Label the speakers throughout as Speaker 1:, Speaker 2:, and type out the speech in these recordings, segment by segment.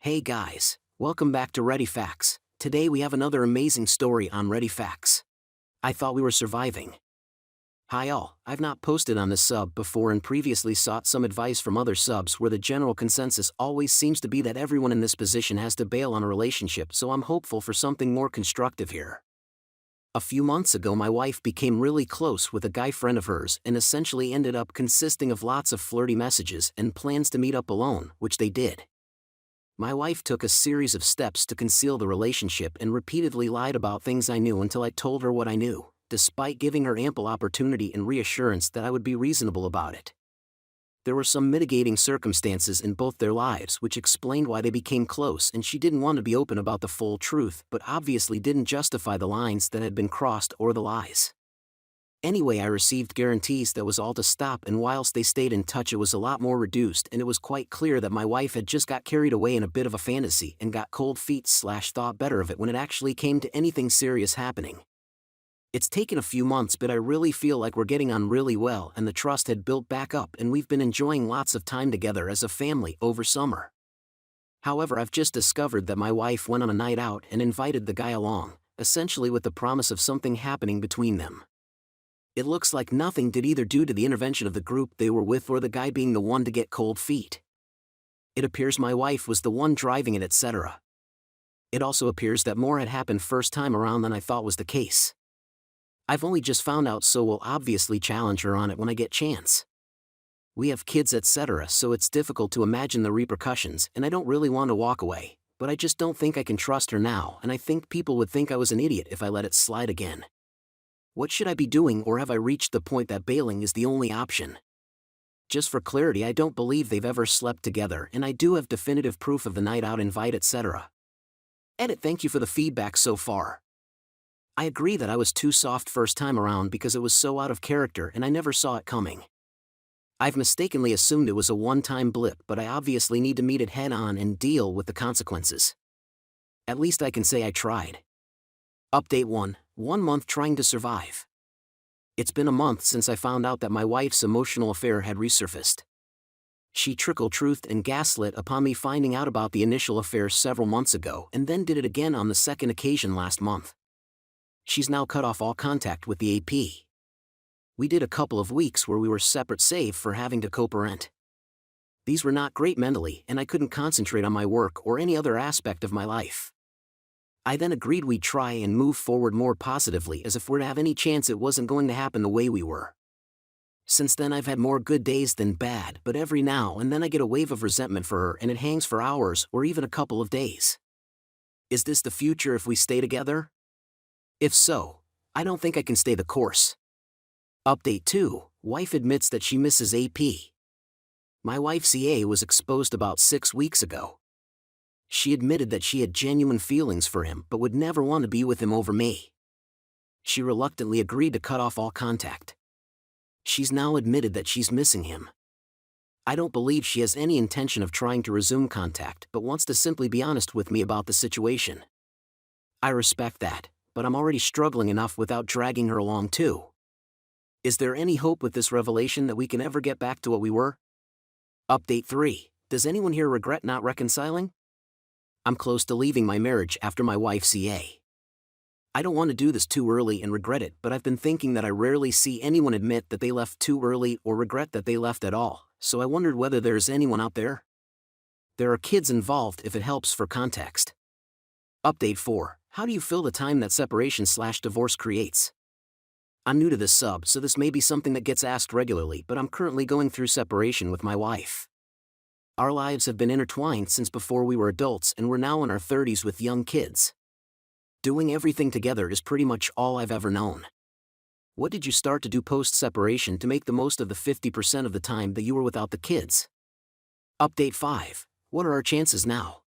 Speaker 1: Hey guys, welcome back to Ready Facts. Today we have another amazing story on Ready Facts. I thought we were surviving. Hi all, I've not posted on this sub before and previously sought some advice from other subs where the general consensus always seems to be that everyone in this position has to bail on a relationship, so I'm hopeful for something more constructive here. A few months ago my wife became really close with a guy friend of hers and essentially ended up consisting of lots of flirty messages and plans to meet up alone, which they did. My wife took a series of steps to conceal the relationship and repeatedly lied about things I knew until I told her what I knew, despite giving her ample opportunity and reassurance that I would be reasonable about it. There were some mitigating circumstances in both their lives which explained why they became close, and she didn't want to be open about the full truth but obviously didn't justify the lines that had been crossed or the lies. Anyway, I received guarantees that was all to stop, and whilst they stayed in touch it was a lot more reduced, and it was quite clear that my wife had just got carried away in a bit of a fantasy and got cold feet / thought better of it when it actually came to anything serious happening. It's taken a few months, but I really feel like we're getting on really well and the trust had built back up, and we've been enjoying lots of time together as a family over summer. However, I've just discovered that my wife went on a night out and invited the guy along, essentially with the promise of something happening between them. It looks like nothing did either due to the intervention of the group they were with or the guy being the one to get cold feet. It appears my wife was the one driving it, etc. It also appears that more had happened first time around than I thought was the case. I've only just found out, so will obviously challenge her on it when I get chance. We have kids, etc., so it's difficult to imagine the repercussions, and I don't really want to walk away, but I just don't think I can trust her now, and I think people would think I was an idiot if I let it slide again. What should I be doing, or have I reached the point that bailing is the only option? Just for clarity, I don't believe they've ever slept together, and I do have definitive proof of the night out invite, etc. Edit. Thank you for the feedback so far. I agree that I was too soft first time around because it was so out of character and I never saw it coming. I've mistakenly assumed it was a one-time blip, but I obviously need to meet it head on and deal with the consequences. At least I can say I tried. Update 1. 1 month trying to survive. It's been a month since I found out that my wife's emotional affair had resurfaced. She trickle-truthed and gaslit upon me finding out about the initial affair several months ago and then did it again on the second occasion last month. She's now cut off all contact with the AP. We did a couple of weeks where we were separate save for having to co-parent. These were not great mentally, and I couldn't concentrate on my work or any other aspect of my life. I then agreed we'd try and move forward more positively, as if we're to have any chance it wasn't going to happen the way we were. Since then I've had more good days than bad, but every now and then I get a wave of resentment for her and it hangs for hours or even a couple of days. Is this the future if we stay together? If so, I don't think I can stay the course. Update 2. Wife admits that she misses AP. My wife's EA was exposed about 6 weeks ago. She admitted that she had genuine feelings for him but would never want to be with him over me. She reluctantly agreed to cut off all contact. She's now admitted that she's missing him. I don't believe she has any intention of trying to resume contact but wants to simply be honest with me about the situation. I respect that, but I'm already struggling enough without dragging her along too. Is there any hope with this revelation that we can ever get back to what we were? Update 3. Does anyone here regret not reconciling? I'm close to leaving my marriage after my wife's EA. I don't want to do this too early and regret it, but I've been thinking that I rarely see anyone admit that they left too early or regret that they left at all, so I wondered whether there's anyone out there. There are kids involved if it helps for context. Update 4. How do you fill the time that separation / divorce creates? I'm new to this sub, so this may be something that gets asked regularly, but I'm currently going through separation with my wife. Our lives have been intertwined since before we were adults, and we're now in our 30s with young kids. Doing everything together is pretty much all I've ever known. What did you start to do post-separation to make the most of the 50% of the time that you were without the kids? Update 5. What are our chances now?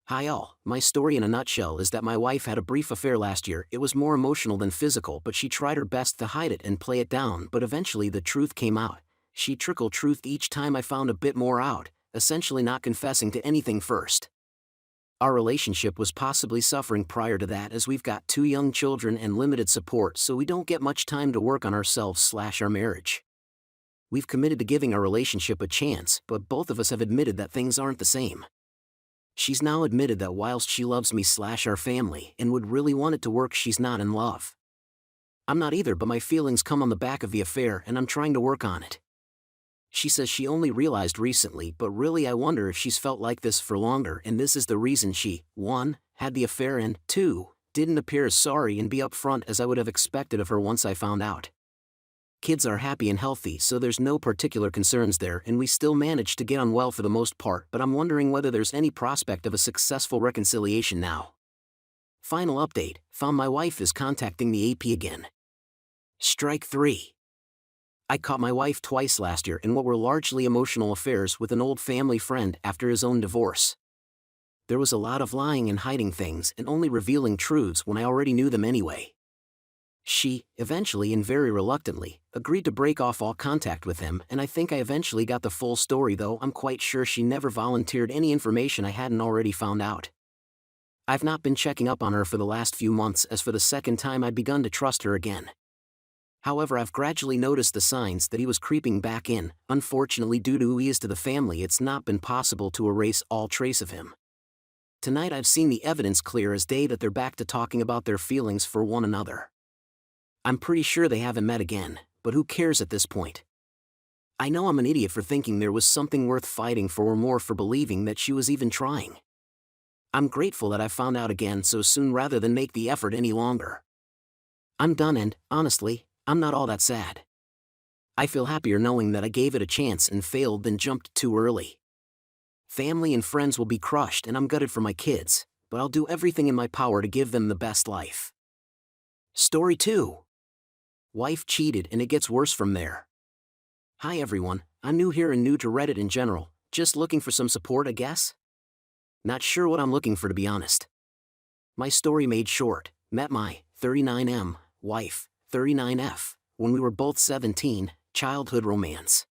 Speaker 1: Hi all, my story in a nutshell is that my wife had a brief affair last year. It was more emotional than physical, but she tried her best to hide it and play it down, but eventually the truth came out. She trickle-truthed each time I found a bit more out, essentially not confessing to anything first. Our relationship was possibly suffering prior to that, as we've got 2 young children and limited support, so we don't get much time to work on ourselves / our marriage. We've committed to giving our relationship a chance, but both of us have admitted that things aren't the same. She's now admitted that whilst she loves me / our family and would really want it to work, she's not in love. I'm not either, but my feelings come on the back of the affair and I'm trying to work on it. She says she only realized recently, but really I wonder if she's felt like this for longer and this is the reason she, 1, had the affair and, 2, didn't appear as sorry and be upfront as I would have expected of her once I found out. Kids are happy and healthy, so there's no particular concerns there and we still manage to get on well for the most part, but I'm wondering whether there's any prospect of a successful reconciliation now. Final update, found my wife is contacting the AP again. Strike 3. I caught my wife twice last year in what were largely emotional affairs with an old family friend after his own divorce. There was a lot of lying and hiding things and only revealing truths when I already knew them anyway. She, eventually and very reluctantly, agreed to break off all contact with him, and I think I eventually got the full story, though I'm quite sure she never volunteered any information I hadn't already found out. I've not been checking up on her for the last few months, as for the second time I'd begun to trust her again. However, I've gradually noticed the signs that he was creeping back in. Unfortunately, due to who he is to the family, it's not been possible to erase all trace of him. Tonight I've seen the evidence clear as day that they're back to talking about their feelings for one another. I'm pretty sure they haven't met again, but who cares at this point? I know I'm an idiot for thinking there was something worth fighting for, or more for believing that she was even trying. I'm grateful that I found out again so soon rather than make the effort any longer. I'm done and, honestly, I'm not all that sad. I feel happier knowing that I gave it a chance and failed than jumped too early. Family and friends will be crushed and I'm gutted for my kids, but I'll do everything in my power to give them the best life. Story 2. Wife cheated and it gets worse from there. Hi everyone, I'm new here and new to Reddit in general, just looking for some support, I guess? Not sure what I'm looking for, to be honest. My story made short, met my 39M wife, 39F, when we were both 17, childhood romance.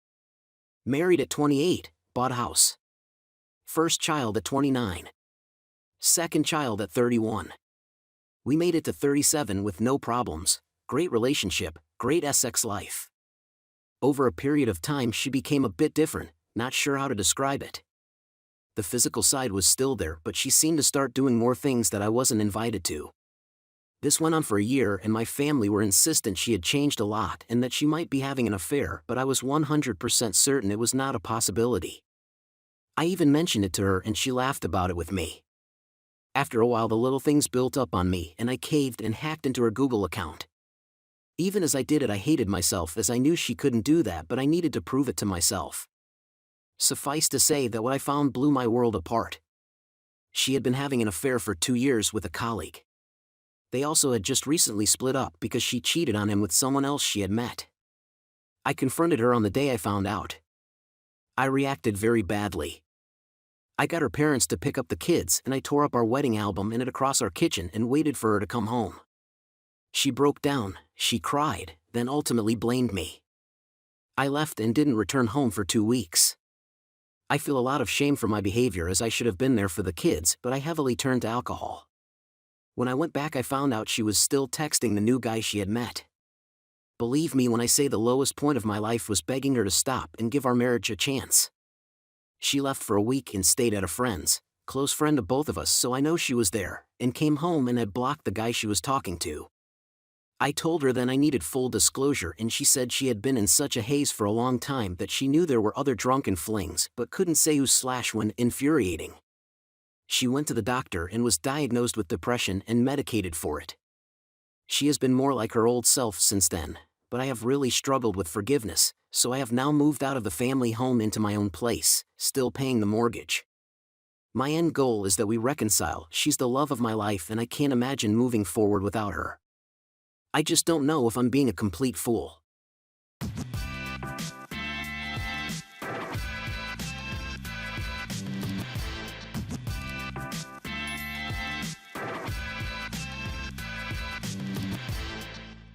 Speaker 1: Married at 28, bought a house. First child at 29. Second child at 31. We made it to 37 with no problems. Great relationship, great sex life. Over a period of time she became a bit different, not sure how to describe it. The physical side was still there, but she seemed to start doing more things that I wasn't invited to. This went on for a year and my family were insistent she had changed a lot and that she might be having an affair, but I was 100% certain it was not a possibility. I even mentioned it to her and she laughed about it with me. After a while the little things built up on me and I caved and hacked into her Google account. Even as I did it I hated myself, as I knew she couldn't do that, but I needed to prove it to myself. Suffice to say that what I found blew my world apart. She had been having an affair for 2 years with a colleague. They also had just recently split up because she cheated on him with someone else she had met. I confronted her on the day I found out. I reacted very badly. I got her parents to pick up the kids and I tore up our wedding album and it across our kitchen and waited for her to come home. She broke down, she cried, then ultimately blamed me. I left and didn't return home for 2 weeks. I feel a lot of shame for my behavior, as I should have been there for the kids, but I heavily turned to alcohol. When I went back I found out she was still texting the new guy she had met. Believe me when I say the lowest point of my life was begging her to stop and give our marriage a chance. She left for a week and stayed at a friend's, close friend of both of us, so I know she was there, and came home and had blocked the guy she was talking to. I told her then I needed full disclosure and she said she had been in such a haze for a long time that she knew there were other drunken flings but couldn't say who / when. Infuriating. She went to the doctor and was diagnosed with depression and medicated for it. She has been more like her old self since then, but I have really struggled with forgiveness, so I have now moved out of the family home into my own place, still paying the mortgage. My end goal is that we reconcile. She's the love of my life and I can't imagine moving forward without her. I just don't know if I'm being a complete fool.